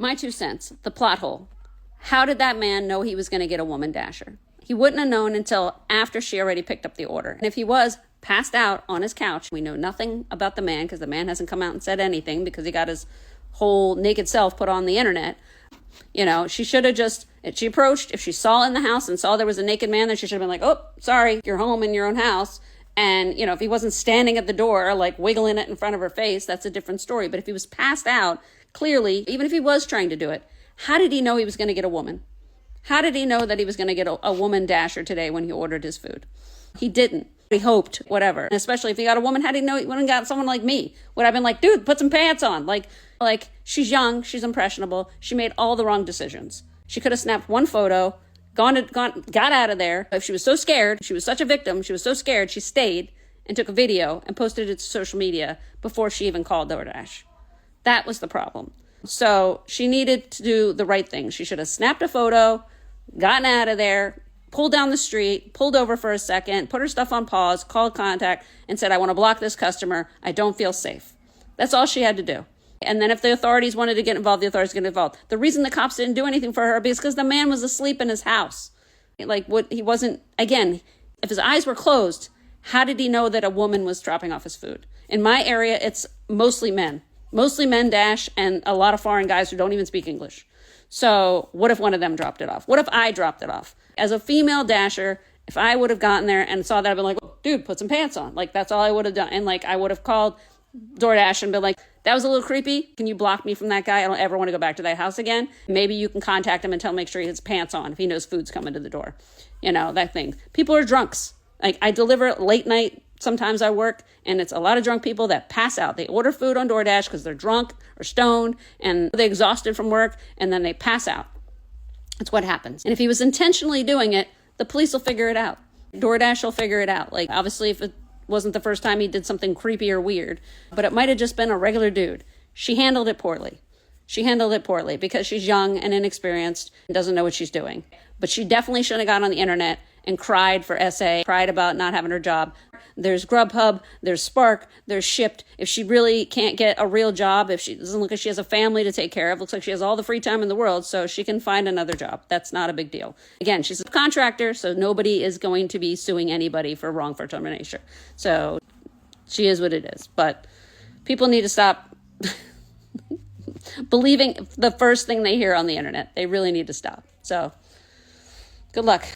My 2 cents, the plot hole. How did that man know he was going to get a woman dasher? He wouldn't have known until after she already picked up the order. And if he was passed out on his couch, we know nothing about the man because the man hasn't come out and said anything because he got his whole naked self put on the internet. You know, she should have just, if she approached, if she saw in the house and saw there was a naked man there, she should have been like, oh, sorry, you're home in your own house. And, you know, if he wasn't standing at the door, like wiggling it in front of her face, that's a different story. But if he was passed out, clearly, even if he was trying to do it, how did he know he was going to get a woman? How did he know that he was going to get a woman dasher today when he ordered his food? He didn't. He hoped, whatever. And especially if he got a woman, how did he know he wouldn't got someone like me? Would I have been like, dude, put some pants on? Like she's young, she's impressionable. She made all the wrong decisions. She could have snapped one photo, got out of there. If she was so scared, she was such a victim, she was so scared, she stayed and took a video and posted it to social media before she even called DoorDash. That was the problem. So she needed to do the right thing. She should have snapped a photo, gotten out of there, pulled down the street, pulled over for a second, put her stuff on pause, called contact, and said, I want to block this customer. I don't feel safe. That's all she had to do. And then if the authorities wanted to get involved, the authorities get involved. The reason the cops didn't do anything for her is because the man was asleep in his house. Like, what he wasn't, again, if his eyes were closed, how did he know that a woman was dropping off his food? In my area, it's mostly men. Mostly men dash and a lot of foreign guys who don't even speak English. So what if one of them dropped it off? What if I dropped it off? As a female dasher, if I would have gotten there and saw that, I'd been like, oh, dude, put some pants on. Like, that's all I would have done. And like, I would have called DoorDash and been like, that was a little creepy. Can you block me from that guy? I don't ever want to go back to that house again. Maybe you can contact him and tell him, make sure he has pants on if he knows food's coming to the door. You know, that thing. People are drunks. Like, I deliver late night. Sometimes I work, and it's a lot of drunk people that pass out. They order food on DoorDash because they're drunk or stoned, and they're exhausted from work, and then they pass out. That's what happens. And if he was intentionally doing it, the police will figure it out. DoorDash will figure it out. Like, obviously, if it wasn't the first time he did something creepy or weird, but it might have just been a regular dude. She handled it poorly. She handled it poorly because she's young and inexperienced and doesn't know what she's doing. But she definitely shouldn't have gone on the internet and cried for SA, cried about not having her job. There's Grubhub, there's Spark, there's Shipt. If she really can't get a real job, if she doesn't look like she has a family to take care of, looks like she has all the free time in the world, so she can find another job. That's not a big deal. Again, she's a contractor, so nobody is going to be suing anybody for wrongful termination. So she is what it is. But people need to stop believing the first thing they hear on the internet. They really need to stop. So good luck.